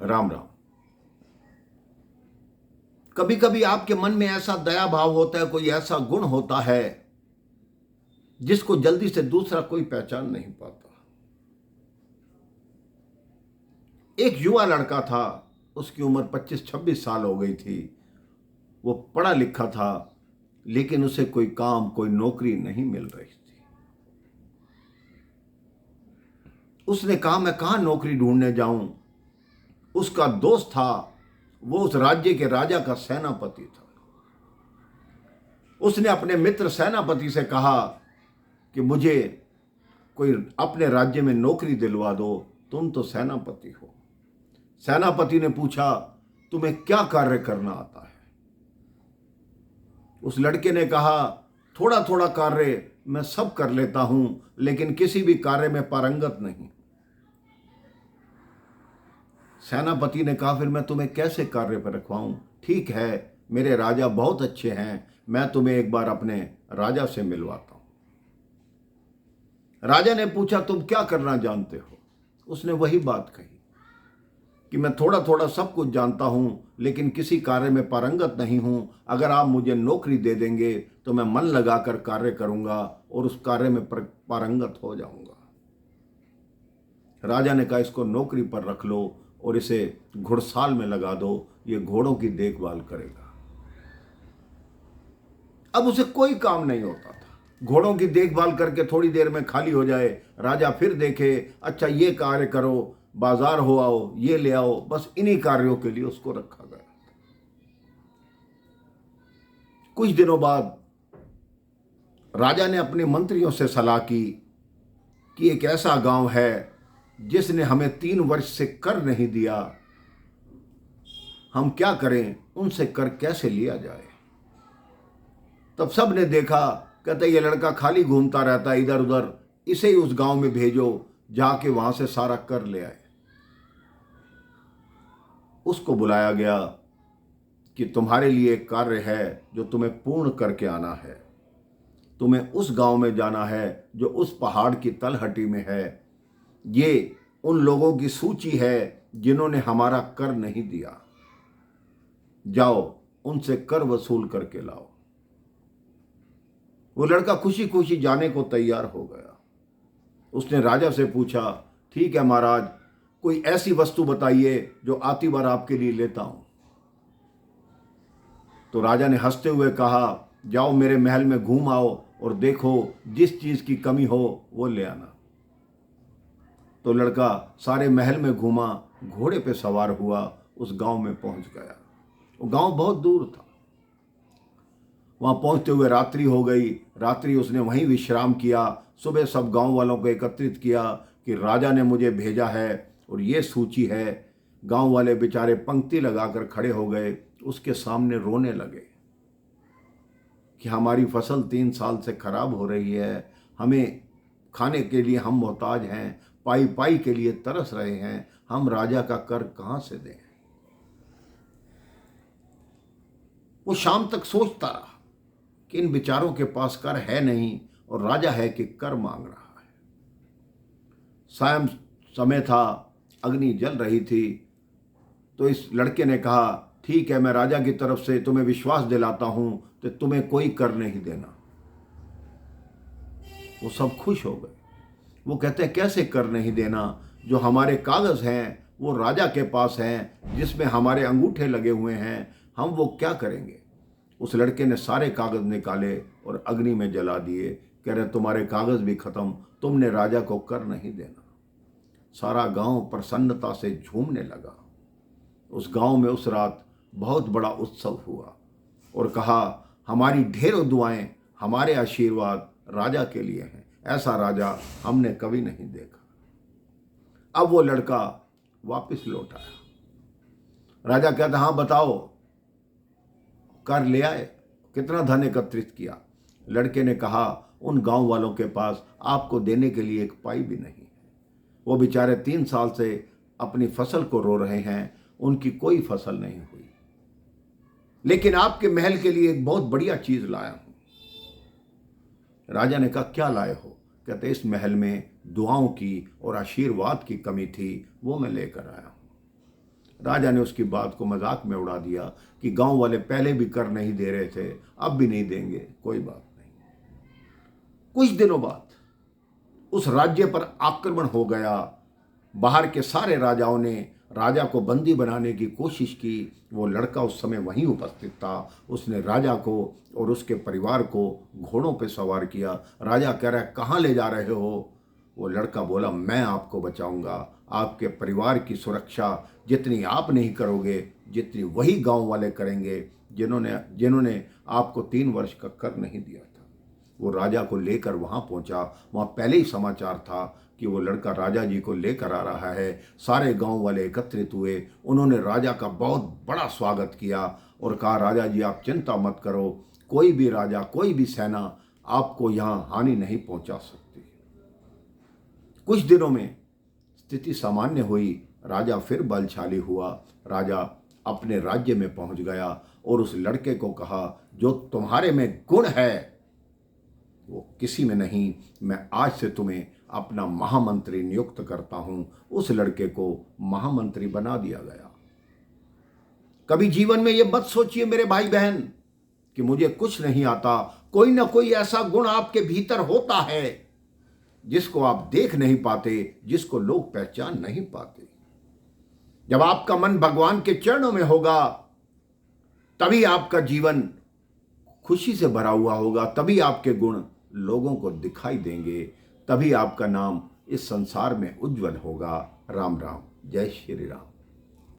राम राम। कभी कभी आपके मन में ऐसा दया भाव होता है, कोई ऐसा गुण होता है जिसको जल्दी से दूसरा कोई पहचान नहीं पाता। एक युवा लड़का था, उसकी उम्र 25-26 साल हो गई थी। वो पढ़ा लिखा था, लेकिन उसे कोई काम, कोई नौकरी नहीं मिल रही थी। उसने कहा, मैं कहां नौकरी ढूंढने जाऊं। उसका दोस्त था, वो उस राज्य के राजा का सेनापति था। उसने अपने मित्र सेनापति से कहा कि मुझे कोई अपने राज्य में नौकरी दिलवा दो, तुम तो सेनापति हो। सेनापति ने पूछा, तुम्हें क्या कार्य करना आता है? उस लड़के ने कहा, थोड़ा थोड़ा कार्य मैं सब कर लेता हूं, लेकिन किसी भी कार्य में पारंगत नहीं। सेनापति ने कहा, फिर मैं तुम्हें कैसे कार्य पर रखवाऊं? ठीक है, मेरे राजा बहुत अच्छे हैं, मैं तुम्हें एक बार अपने राजा से मिलवाता हूं। राजा ने पूछा, तुम क्या करना जानते हो? उसने वही बात कही कि मैं थोड़ा थोड़ा सब कुछ जानता हूं, लेकिन किसी कार्य में पारंगत नहीं हूं। अगर आप मुझे नौकरी दे देंगे तो मैं मन लगाकर कार्य करूंगा और उस कार्य में पारंगत हो जाऊंगा। राजा ने कहा, इसको नौकरी पर रख लो और इसे घुड़साल में लगा दो, ये घोड़ों की देखभाल करेगा। अब उसे कोई काम नहीं होता था। घोड़ों की देखभाल करके थोड़ी देर में खाली हो जाए, राजा फिर देखे, अच्छा ये कार्य करो, बाजार हो आओ, ये ले आओ, बस इन्हीं कार्यों के लिए उसको रखा गया। कुछ दिनों बाद राजा ने अपने मंत्रियों से सलाह की कि एक ऐसा गांव है जिसने हमें 3 वर्ष से कर नहीं दिया, हम क्या करें, उनसे कर कैसे लिया जाए। तब सब ने देखा, कहते ये लड़का खाली घूमता रहता है इधर उधर, इसे ही उस गांव में भेजो, जाके वहां से सारा कर ले आए। उसको बुलाया गया कि तुम्हारे लिए एक कार्य है जो तुम्हें पूर्ण करके आना है। तुम्हें उस गांव में जाना है जो उस पहाड़ की तलहटी में है। ये उन लोगों की सूची है जिन्होंने हमारा कर नहीं दिया। जाओ, उनसे कर वसूल करके लाओ। वो लड़का खुशी खुशी जाने को तैयार हो गया। उसने राजा से पूछा, ठीक है महाराज, कोई ऐसी वस्तु बताइए जो आती बार आपके लिए लेता हूं। तो राजा ने हंसते हुए कहा, जाओ मेरे महल में घूम आओ और देखो, जिस चीज की कमी हो वो ले आना। तो लड़का सारे महल में घूमा, घोड़े पे सवार हुआ, उस गांव में पहुंच गया। वो गांव बहुत दूर था। वहां पहुंचते हुए रात्रि हो गई। रात्रि उसने वहीं विश्राम किया। सुबह सब गांव वालों को एकत्रित किया कि राजा ने मुझे भेजा है और ये सूची है। गांव वाले बेचारे पंक्ति लगाकर खड़े हो गए, उसके सामने रोने लगे कि हमारी फसल 3 साल से खराब हो रही है, हमें खाने के लिए हम मोहताज हैं, पाई पाई के लिए तरस रहे हैं, हम राजा का कर कहां से दें। वो शाम तक सोचता रहा कि इन बेचारों के पास कर है नहीं और राजा है कि कर मांग रहा है। सायं समय था, अग्नि जल रही थी। तो इस लड़के ने कहा, ठीक है, मैं राजा की तरफ से तुम्हें विश्वास दिलाता हूं तो तुम्हें कोई कर नहीं देना। वो सब खुश हो गए। वो कहते हैं, कैसे कर नहीं देना? जो हमारे कागज हैं वो राजा के पास हैं, जिसमें हमारे अंगूठे लगे हुए हैं, हम वो क्या करेंगे? उस लड़के ने सारे कागज निकाले और अग्नि में जला दिए। कह रहे, तुम्हारे कागज भी खत्म, तुमने राजा को कर नहीं देना। सारा गांव प्रसन्नता से झूमने लगा। उस गांव में उस रात बहुत बड़ा उत्सव हुआ और कहा, हमारी ढेरों दुआएं, हमारे आशीर्वाद राजा के लिए हैं। ऐसा राजा हमने कभी नहीं देखा। अब वो लड़का वापस लौट आया। राजा कहता, हाँ बताओ, कर ले आए? कितना धन एकत्रित किया? लड़के ने कहा, उन गांव वालों के पास आपको देने के लिए एक पाई भी नहीं है। वो बेचारे 3 साल से अपनी फसल को रो रहे हैं, उनकी कोई फसल नहीं हुई, लेकिन आपके महल के लिए एक बहुत बढ़िया चीज लाया हूं। राजा ने कहा, क्या लाए हो? कहते, इस महल में दुआओं की और आशीर्वाद की कमी थी, वो मैं लेकर आया हूं। राजा ने उसकी बात को मजाक में उड़ा दिया कि गांव वाले पहले भी कर नहीं दे रहे थे, अब भी नहीं देंगे, कोई बात नहीं। कुछ दिनों बाद उस राज्य पर आक्रमण हो गया। बाहर के सारे राजाओं ने राजा को बंदी बनाने की कोशिश की। वो लड़का उस समय वहीं उपस्थित था। उसने राजा को और उसके परिवार को घोड़ों पे सवार किया। राजा कह रहा है, कहाँ ले जा रहे हो? वो लड़का बोला, मैं आपको बचाऊंगा। आपके परिवार की सुरक्षा जितनी आप नहीं करोगे, जितनी वही गांव वाले करेंगे जिन्होंने आपको 3 वर्ष का कर नहीं दिया था। वो राजा को लेकर वहां पहुंचा। वहां पहले ही समाचार था कि वो लड़का राजा जी को लेकर आ रहा है। सारे गांव वाले एकत्रित हुए। उन्होंने राजा का बहुत बड़ा स्वागत किया और कहा, राजा जी आप चिंता मत करो, कोई भी राजा, कोई भी सेना आपको यहाँ हानि नहीं पहुंचा सकती। कुछ दिनों में स्थिति सामान्य हुई। राजा फिर बलशाली हुआ। राजा अपने राज्य में पहुंच गया और उस लड़के को कहा, जो तुम्हारे में गुण है वो किसी में नहीं, मैं आज से तुम्हें अपना महामंत्री नियुक्त करता हूं। उस लड़के को महामंत्री बना दिया गया। कभी जीवन में ये मत सोचिए मेरे भाई बहन कि मुझे कुछ नहीं आता। कोई ना कोई ऐसा गुण आपके भीतर होता है जिसको आप देख नहीं पाते, जिसको लोग पहचान नहीं पाते। जब आपका मन भगवान के चरणों में होगा तभी आपका जीवन खुशी से भरा हुआ होगा, तभी आपके गुण लोगों को दिखाई देंगे, तभी आपका नाम इस संसार में उज्जवल होगा। राम राम, जय श्री राम।